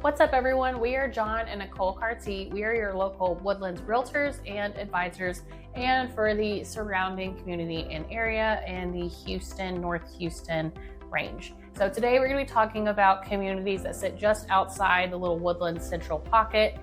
What's up, everyone? We are John and Nicole Carty. We are your local Woodlands realtors and advisors, and for the surrounding community and area in the North Houston range. So today we're going to be talking about communities that sit just outside the little Woodlands central pocket.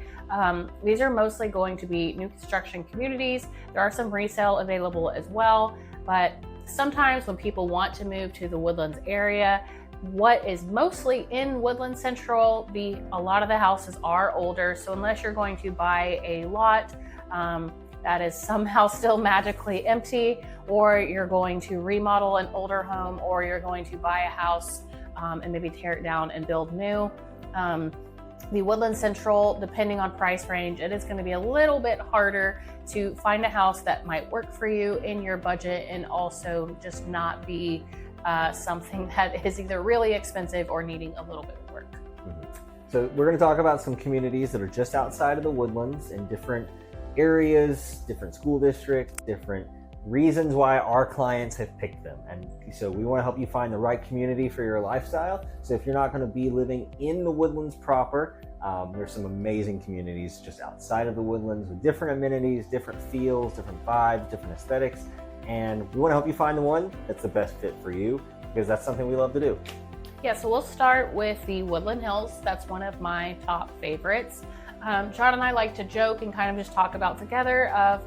These are mostly going to be new construction communities. There are some resale available as well, but sometimes when people want to move to the Woodlands area, what is mostly in Woodlands Central, a lot of the houses are older. So unless you're going to buy a lot that is somehow still magically empty, or you're going to remodel an older home, or you're going to buy a house and maybe tear it down and build new, the Woodlands Central, depending on price range, it is going to be a little bit harder to find a house that might work for you in your budget and also just not be something that is either really expensive or needing a little bit of work. So we're going to talk about some communities that are just outside of the Woodlands in different areas, different school districts, different reasons why our clients have picked them. And so we want to help you find the right community for your lifestyle. So if you're not going to be living in the Woodlands proper, there's some amazing communities just outside of the Woodlands with different amenities, different feels, different vibes, different aesthetics. And we want to help you find the one that's the best fit for you, because that's something we love to do. Yeah, so we'll start with the Woodland Hills. That's one of my top favorites. John and I like to joke and kind of just talk about together of,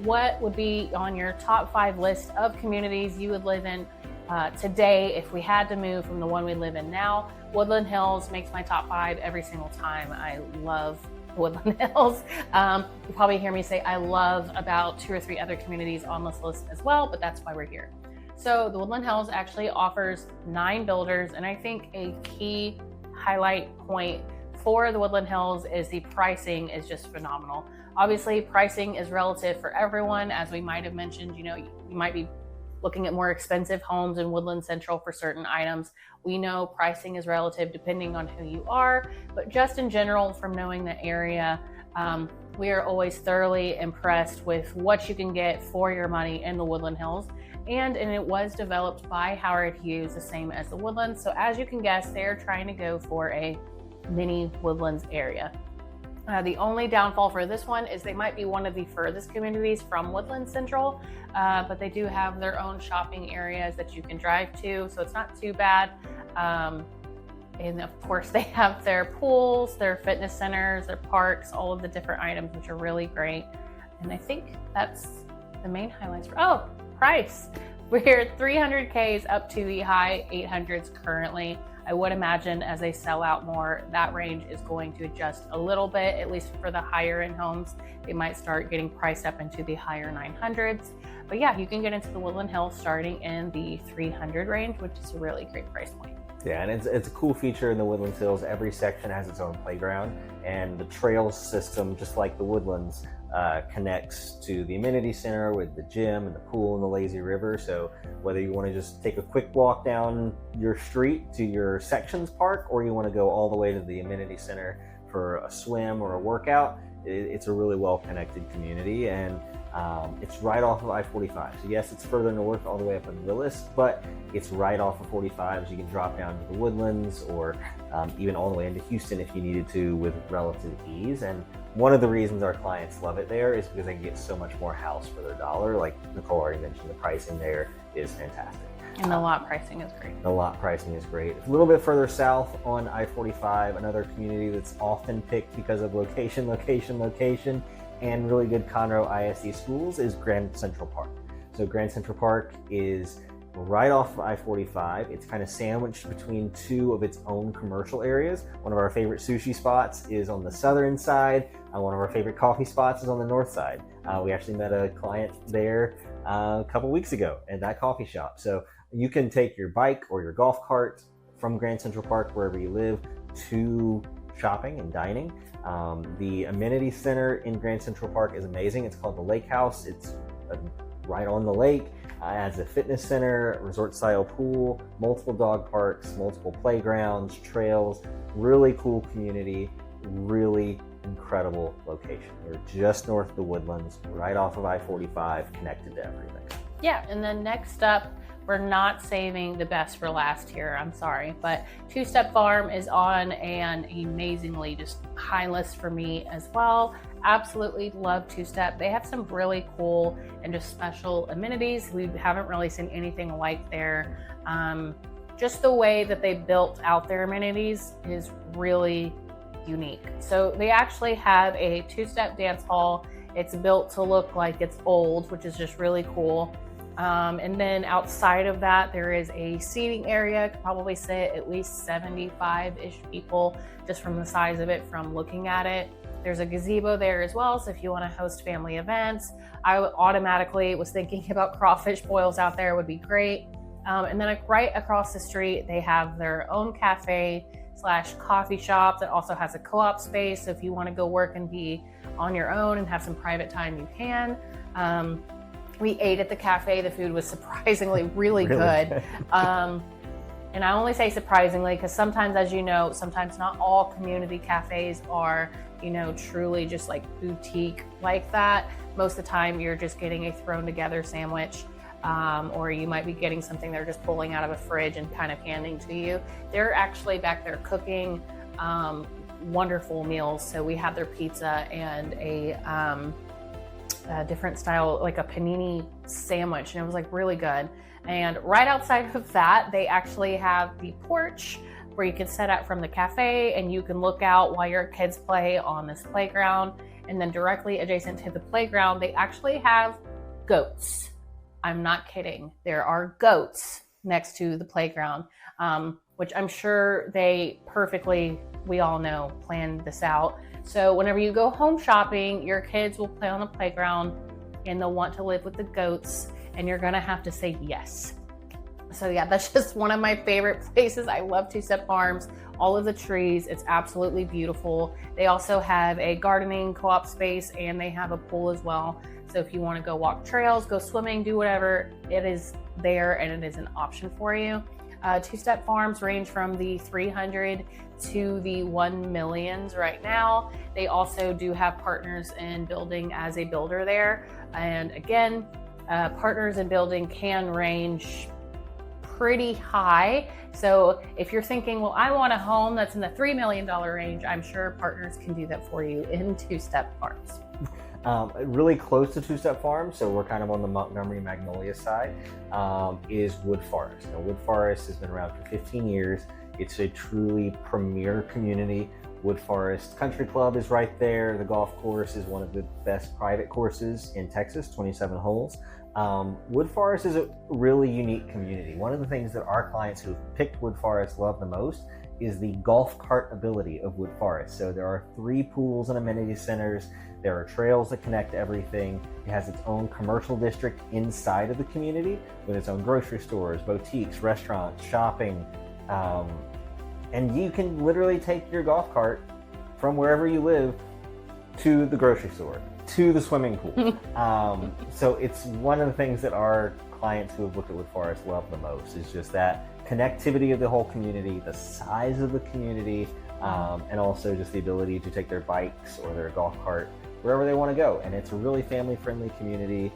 what would be on your top 5 list of communities you would live in today if we had to move from the one we live in now. Woodland Hills makes my top 5 every single time. I love Woodland Hills. You probably hear me say I love about 2 or 3 other communities on this list as well, but that's why we're here. So the Woodland Hills actually offers 9 builders, and I think a key highlight point for the Woodland Hills is the pricing is just phenomenal. Obviously, pricing is relative for everyone. As we might have mentioned, you might be looking at more expensive homes in Woodland Central for certain items. We know pricing is relative depending on who you are, but just in general, from knowing the area, we are always thoroughly impressed with what you can get for your money in the Woodland Hills. And it was developed by Howard Hughes, the same as the Woodlands. So as you can guess, they're trying to go for a mini Woodlands area. The only downfall for this one is they might be one of the furthest communities from Woodlands Central, but they do have their own shopping areas that you can drive to, so it's not too bad. And of course, they have their pools, their fitness centers, their parks, all of the different items, which are really great. And I think that's the main highlights. Price. We're 300Ks up to the high 800s currently. I would imagine as they sell out more, that range is going to adjust a little bit, at least for the higher end homes. They might start getting priced up into the higher 900s. But yeah, you can get into the Woodland Hills starting in the 300 range, which is a really great price point. Yeah, and it's a cool feature in the Woodlands Hills. Every section has its own playground, and the trails system, just like the Woodlands, connects to the amenity center with the gym and the pool and the lazy river. So whether you want to just take a quick walk down your street to your sections park, or you want to go all the way to the amenity center for a swim or a workout, it's a really well connected community, and it's right off of I-45. So yes, it's further north all the way up in Willis, but it's right off of 45, so you can drop down to the Woodlands or even all the way into Houston if you needed to with relative ease. And one of the reasons our clients love it there is because they can get so much more house for their dollar. Like Nicole already mentioned, the pricing there is fantastic. And the lot pricing is great. The lot pricing is great. A little bit further south on I-45, another community that's often picked because of location, and really good Conroe ISD schools is Grand Central Park. So Grand Central Park is right off of I-45. It's kind of sandwiched between 2 of its own commercial areas. One of our favorite sushi spots is on the southern side. One of our favorite coffee spots is on the north side. We actually met a client there a couple weeks ago at that coffee shop. So you can take your bike or your golf cart from Grand Central Park, wherever you live, to shopping and dining. The amenity center in Grand Central Park is amazing. It's called the Lake House. It's right on the lake. It has a fitness center, resort style pool, multiple dog parks, multiple playgrounds, trails, really cool community, really incredible location. We're just north of the Woodlands, right off of I-45, connected to everything. Yeah, and then next up, we're not saving the best for last here. I'm sorry, but Two Step Farm is on an amazingly just high list for me as well. Absolutely love Two Step. They have some really cool and just special amenities. We haven't really seen anything like there. Just the way that they built out their amenities is really unique. So they actually have a two-step dance hall. It's built to look like it's old, which is just really cool. And then outside of that, there is a seating area. Could probably sit at least 75-ish people just from the size of it from looking at it. There's a gazebo there as well, so if you want to host family events, I automatically was thinking about crawfish boils out there would be great. And then right across the street, they have their own cafe / coffee shop that also has a co-op space. So if you want to go work and be on your own and have some private time, you can. We ate at the cafe. The food was surprisingly really good. And I only say surprisingly because sometimes, as you know, sometimes not all community cafes are, truly just like boutique like that. Most of the time you're just getting a thrown together sandwich, or you might be getting something they're just pulling out of a fridge and kind of handing to you. They're actually back there cooking wonderful meals. So we had their pizza and a different style, like a panini sandwich, and it was like really good. And right outside of that, they actually have the porch where you can set out from the cafe and you can look out while your kids play on this playground. And then directly adjacent to the playground, they actually have goats. I'm not kidding. There are goats next to the playground, which I'm sure they perfectly, we all know, planned this out. So whenever you go home shopping, your kids will play on the playground and they'll want to live with the goats, and you're gonna have to say yes. So yeah, that's just one of my favorite places. I love Two Step Farms. All of the trees, it's absolutely beautiful. They also have a gardening co-op space and they have a pool as well. So if you want to go walk trails, go swimming, do whatever, it is there and it is an option for you. Two Step Farms range from the 300 to the 1 millions right now. They also do have partners in building as a builder there. And again, partners in building can range pretty high. So if you're thinking, well, I want a home that's in the $3 million range, I'm sure partners can do that for you in Two Step Farms. Really close to Two Step Farms, so we're kind of on the Montgomery Magnolia side, is Wood Forest. Now, Wood Forest has been around for 15 years. It's a truly premier community. Wood Forest Country Club is right there. The golf course is one of the best private courses in Texas, 27 holes. Wood Forest is a really unique community. One of the things that our clients who've picked Wood Forest love the most is the golf cart ability of Wood Forest. So there are 3 pools and amenity centers. There are trails that connect everything. It has its own commercial district inside of the community with its own grocery stores, boutiques, restaurants, shopping. And you can literally take your golf cart from wherever you live to the grocery store, to the swimming pool. So it's one of the things that our clients who have looked at Wood Forest love the most, is just that connectivity of the whole community, the size of the community, and also just the ability to take their bikes or their golf cart wherever they want to go. And it's a really family-friendly community,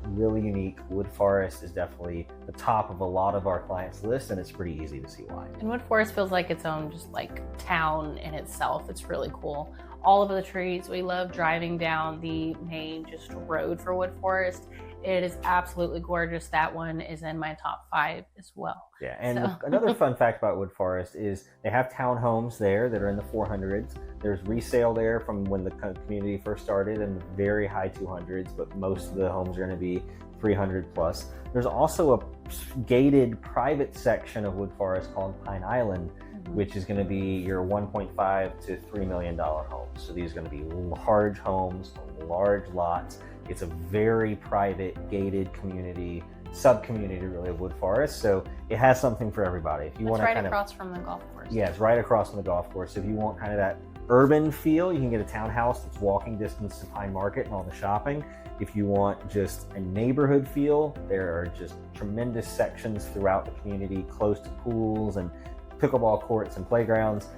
really unique. Wood Forest is definitely the top of a lot of our clients' list, and it's pretty easy to see why. And Wood Forest feels like its own just like town in itself. It's really cool. All of the trees, we love driving down the main just road for Wood Forest. It is absolutely gorgeous. That one is in my top 5 as well. Yeah, and another fun fact about Wood Forest is they have townhomes there that are in the 400s. There's resale there from when the community first started in the very high 200s, but most of the homes are going to be 300 plus. There's also a gated private section of Wood Forest called Pine Island, which is going to be your $1.5 to $3 million homes. So these are going to be large homes, large lots. It's a very private, gated community, sub-community really of Wood Forest. So it has something for everybody. If you want to right across from the golf course. Yeah, it's right across from the golf course. So if you want kind of that urban feel, you can get a townhouse that's walking distance to Pine Market and all the shopping. If you want just a neighborhood feel, there are just tremendous sections throughout the community, close to pools and pickleball courts and playgrounds.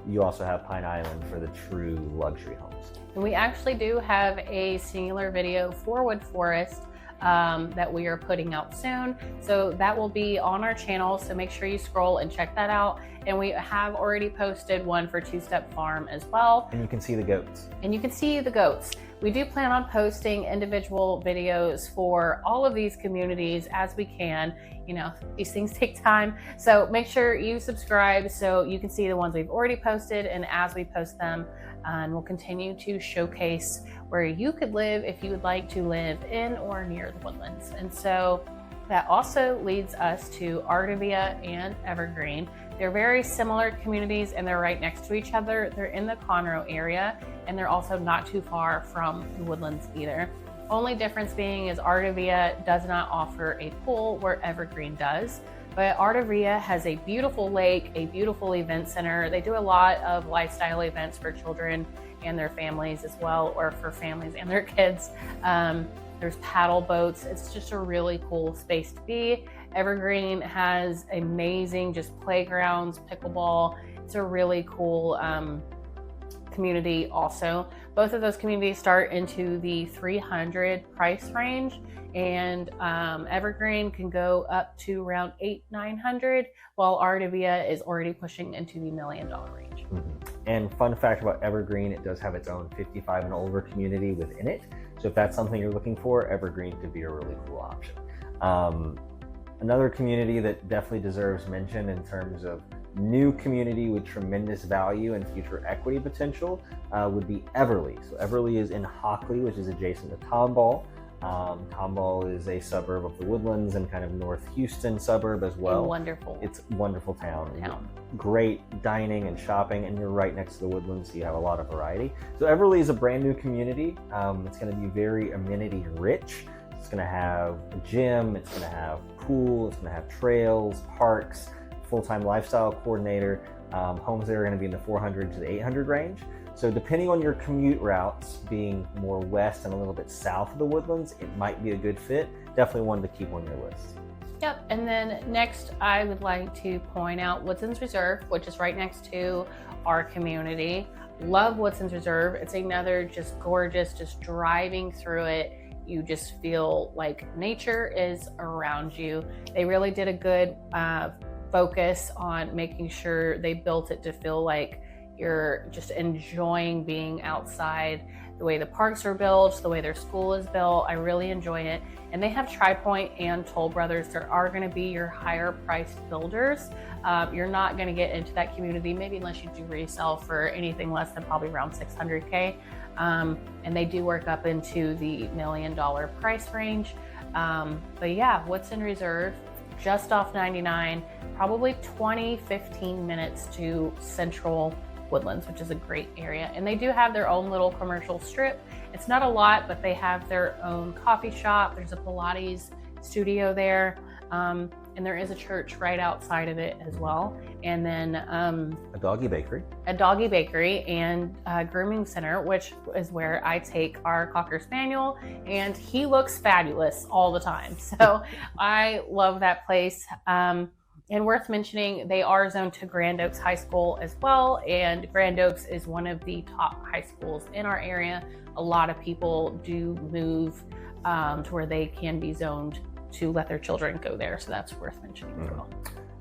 You also have Pine Island for the true luxury homes. And we actually do have a singular video for Wood Forest. that we are putting out soon. So that will be on our channel. So make sure you scroll and check that out. And we have already posted one for Two Step Farm as well. And you can see the goats. And you can see the goats. We do plan on posting individual videos for all of these communities as we can. You know, these things take time. So make sure you subscribe so you can see the ones we've already posted, and as we post them, and we'll continue to showcase where you could live if you would like to live in or near the Woodlands. And so that also leads us to Ardavia and Evergreen. They're very similar communities and they're right next to each other. They're in the Conroe area and they're also not too far from the Woodlands either. Only difference being is Ardavia does not offer a pool where Evergreen does. But Ardavia has a beautiful lake, a beautiful event center. They do a lot of lifestyle events for children and their families as well, or for families and their kids. There's paddle boats. It's just a really cool space to be. Evergreen has amazing just playgrounds, pickleball. It's a really cool community also. Both of those communities start into the 300 price range, and Evergreen can go up to around 800-900, while Ardavia is already pushing into the $1 million range. And fun fact about Evergreen, it does have its own 55 and older community within it. So if that's something you're looking for, Evergreen could be a really cool option. Another community that definitely deserves mention in terms of new community with tremendous value and future equity potential would be Everly. So Everly is in Hockley, which is adjacent to Tomball. Tomball is a suburb of the Woodlands and kind of North Houston suburb as well. It's a wonderful town. Great dining and shopping, and you're right next to the Woodlands, so you have a lot of variety. So Everly is a brand new community. It's going to be very amenity rich. It's going to have a gym, it's going to have pool, it's going to have trails, parks, full-time lifestyle coordinator. Homes there are going to be in the 400 to the 800 range. So depending on your commute routes, being more west and a little bit south of the Woodlands, it might be a good fit. Definitely one to keep on your list. Yep, and then next I would like to point out Woodlands Reserve, which is right next to our community. Love Woodlands Reserve. It's another just gorgeous, just driving through it, you just feel like nature is around you. They really did a good focus on making sure they built it to feel like you're just enjoying being outside. The way the parks are built, the way their school is built, I really enjoy it. And they have Tri-Point and Toll Brothers. There are going to be your higher priced builders. You're not going to get into that community, maybe unless you do resell for anything less than probably around $600K. And they do work up into the $1 million price range. But yeah, Woodlands Reserve, just off 99, probably 15 minutes to central Woodlands, which is a great area. And they do have their own little commercial strip. It's not a lot, but they have their own coffee shop. There's a Pilates studio there. And there is a church right outside of it as well. And then a doggy bakery. And a grooming center, which is where I take our Cocker Spaniel, and he looks fabulous all the time. So I love that place. And worth mentioning, they are zoned to Grand Oaks High School as well. And Grand Oaks is one of the top high schools in our area. A lot of people do move to where they can be zoned to let their children go there. So that's worth mentioning as well.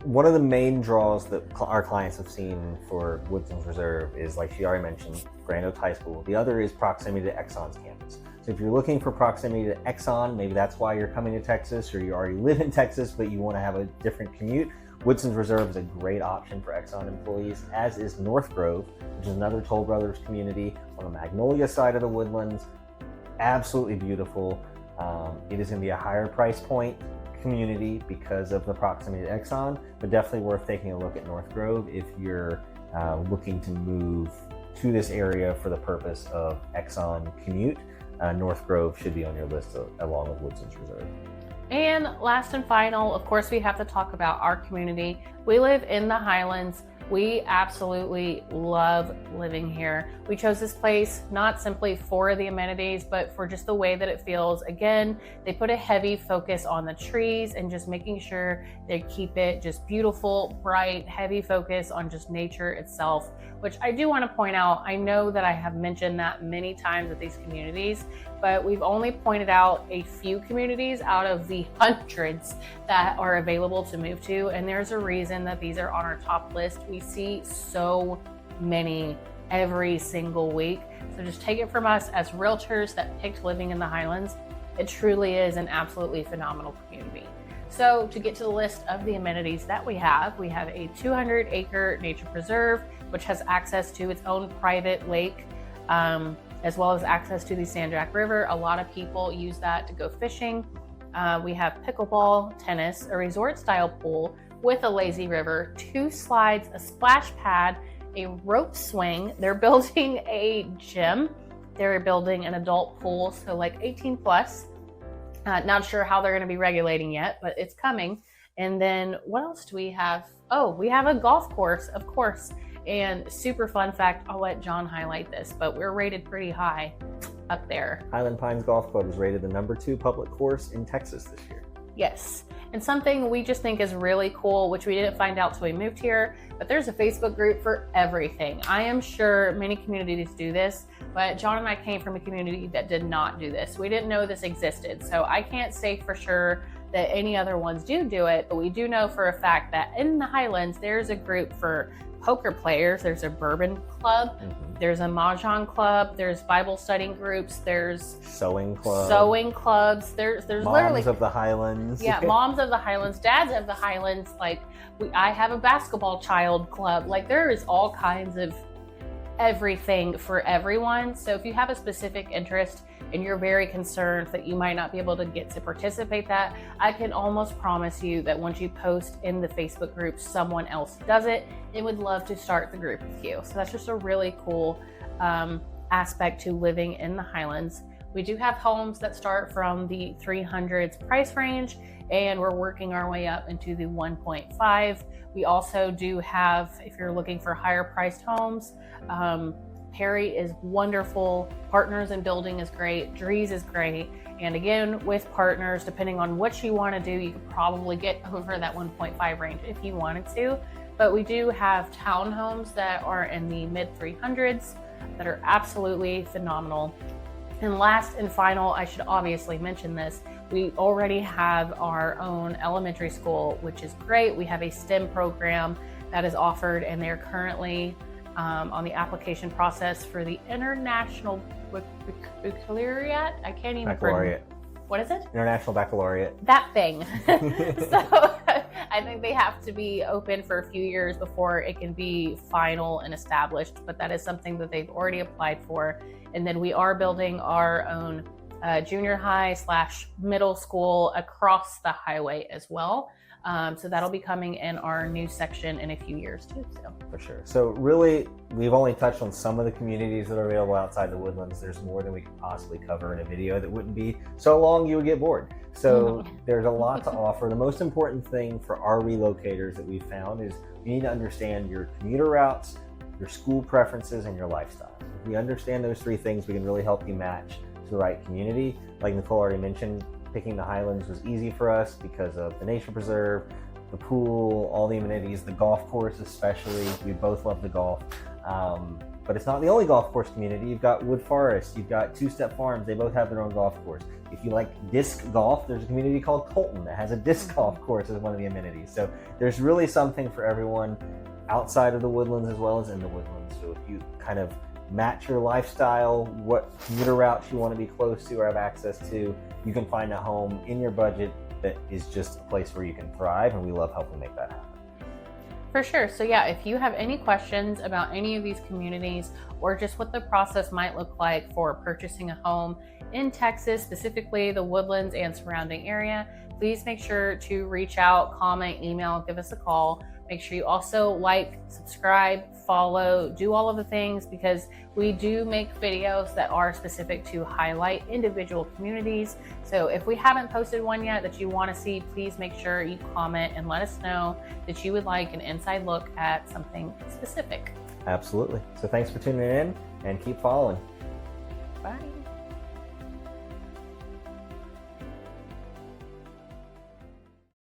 One of the main draws that our clients have seen for Woodlands Reserve is, like she already mentioned, Grand Oaks High School. The other is proximity to Exxon's campus. So if you're looking for proximity to Exxon, maybe that's why you're coming to Texas, or you already live in Texas, but you want to have a different commute. Woodlands Reserve is a great option for Exxon employees, as is North Grove, which is another Toll Brothers community on the Magnolia side of the Woodlands. Absolutely beautiful. It is going to be a higher price point community because of the proximity to Exxon, but definitely worth taking a look at North Grove if you're looking to move to this area for the purpose of Exxon commute. North Grove should be on your list along with Woodlands Reserve. And last and final, of course, we have to talk about our community. We live in the Highlands. We absolutely love living here. We chose this place not simply for the amenities, but for just the way that it feels. Again, they put a heavy focus on the trees and just making sure they keep it just beautiful, bright, heavy focus on just nature itself, which I do want to point out. I know that I have mentioned that many times with these communities, but we've only pointed out a few communities out of the hundreds that are available to move to. And there's a reason that these are on our top list. We see so many every single week. So just take it from us as realtors that picked living in the Highlands. It truly is an absolutely phenomenal community. So to get to the list of the amenities that we have a 200-acre nature preserve, which has access to its own private lake, as well as access to the San Jac River. A lot of people use that to go fishing. We have pickleball, tennis, a resort-style pool with a lazy river, 2 slides, a splash pad, a rope swing. They're building a gym. They're building an adult pool, so like 18 plus. Not sure how they're going to be regulating yet, but it's coming. And then what else do we have? Oh, we have a golf course, of course. And super fun fact, I'll let John highlight this, but we're rated pretty high up there. Highland Pines Golf Club was rated the #2 public course in Texas this year. Yes. And something we just think is really cool, which we didn't find out till we moved here, but there's a Facebook group for everything. I am sure many communities do this, but John and I came from a community that did not do this. We didn't know this existed. So I can't say for sure that any other ones do it, but we do know for a fact that in the Highlands, there's a group for poker players. There's a bourbon club. There's a mahjong club. There's Bible studying groups. There's sewing clubs. There's Moms literally of the Highlands. Yeah, moms of the Highlands, dads of the Highlands. Like I have a basketball child club. Like there is all kinds of everything for everyone. So if you have a specific interest and you're very concerned that you might not be able to get to participate that, I can almost promise you that once you post in the Facebook group, someone else does it and would love to start the group with you. So that's just a really cool aspect to living in the Highlands. We do have homes that start from the 300s price range, and we're working our way up into the 1.5. We also do have, if you're looking for higher priced homes, Perry is wonderful. Partners in Building is great. Drees is great. And again, with partners, depending on what you want to do, you could probably get over that 1.5 range if you wanted to. But we do have townhomes that are in the mid 300s that are absolutely phenomenal. And last and final, I should obviously mention this, we already have our own elementary school, which is great. We have a STEM program that is offered, and they're currently on the application process for the International Baccalaureate. I can't even Baccalaureate. What is it? International Baccalaureate. That thing. So I think they have to be open for a few years before it can be final and established, but that is something that they've already applied for. And then we are building our own junior high / middle school across the highway as well. So that'll be coming in our new section in a few years too. So. For sure. So really, we've only touched on some of the communities that are available outside the Woodlands. There's more than we could possibly cover in a video that wouldn't be so long you would get bored. So there's a lot to offer. The most important thing for our relocators that we've found is you need to understand your commuter routes, your school preferences, and your lifestyle. If we understand those 3 things, we can really help you match to the right community. Like Nicole already mentioned, picking the Highlands was easy for us because of the nature preserve, the pool, all the amenities, the golf course especially. We both love the golf. But it's not the only golf course community. You've got Wood Forest, you've got Two Step Farms. They both have their own golf course. If you like disc golf, there's a community called Colton that has a disc golf course as one of the amenities. So there's really something for everyone outside of the Woodlands as well as in the Woodlands. So if you kind of match your lifestyle, what commuter routes you want to be close to or have access to, you can find a home in your budget that is just a place where you can thrive, and we love helping make that happen. For sure. So yeah, if you have any questions about any of these communities or just what the process might look like for purchasing a home in Texas, specifically the Woodlands and surrounding area, please make sure to reach out, comment, email, give us a call. Make sure you also like, subscribe, follow, do all of the things, because we do make videos that are specific to highlight individual communities. So if we haven't posted one yet that you want to see, please make sure you comment and let us know that you would like an inside look at something specific. Absolutely. So thanks for tuning in and keep following. Bye.